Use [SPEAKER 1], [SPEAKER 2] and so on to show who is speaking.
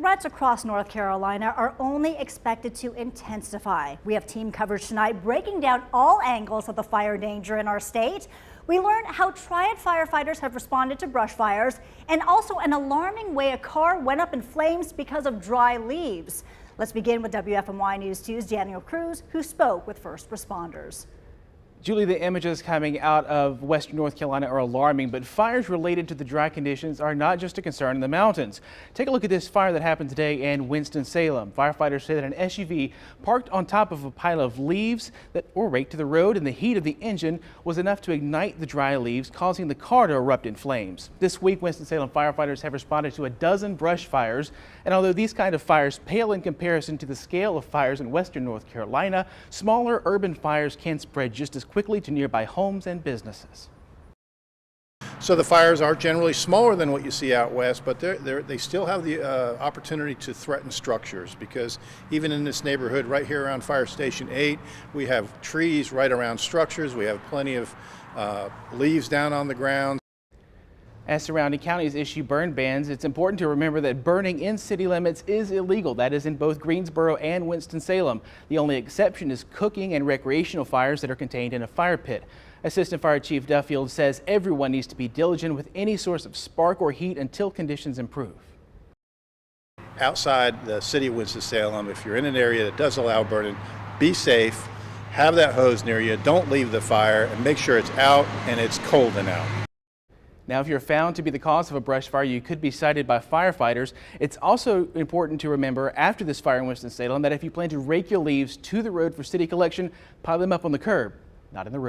[SPEAKER 1] threats across North Carolina are only expected to intensify. We have team coverage tonight breaking down all angles of the fire danger in our state. We learned how Drought firefighters have responded to brush fires and also an alarming way a car went up in flames because of dry leaves. Let's begin with WFMY News 2's Daniel Cruz, who spoke with first responders.
[SPEAKER 2] Julie, the images coming out of western North Carolina are alarming, but fires related to the dry conditions are not just a concern in the mountains. Take a look at this fire that happened today in Winston-Salem. Firefighters say that an SUV parked on top of a pile of leaves that were raked to the road, and the heat of the engine was enough to ignite the dry leaves, causing the car to erupt in flames. This week, Winston-Salem firefighters have responded to a dozen brush fires, and although these kind of fires pale in comparison to the scale of fires in western North Carolina, smaller urban fires can spread just as quickly to nearby homes and businesses.
[SPEAKER 3] So the fires are generally smaller than what you see out west, but they still have the opportunity to threaten structures, because even in this neighborhood right here around Fire Station 8, we have trees right around structures. We have plenty of leaves down on the ground.
[SPEAKER 2] As surrounding counties issue burn bans, it's important to remember that burning in city limits is illegal. That is in both Greensboro and Winston-Salem. The only exception is cooking and recreational fires that are contained in a fire pit. Assistant Fire Chief Duffield says everyone needs to be diligent with any source of spark or heat until conditions improve.
[SPEAKER 3] Outside the city of Winston-Salem, if you're in an area that does allow burning, be safe, have that hose near you, don't leave the fire, and make sure it's out and it's cold and out.
[SPEAKER 2] Now, if you're found to be the cause of a brush fire, you could be cited by firefighters. It's also important to remember after this fire in Winston-Salem that if you plan to rake your leaves to the road for city collection, pile them up on the curb, not in the road.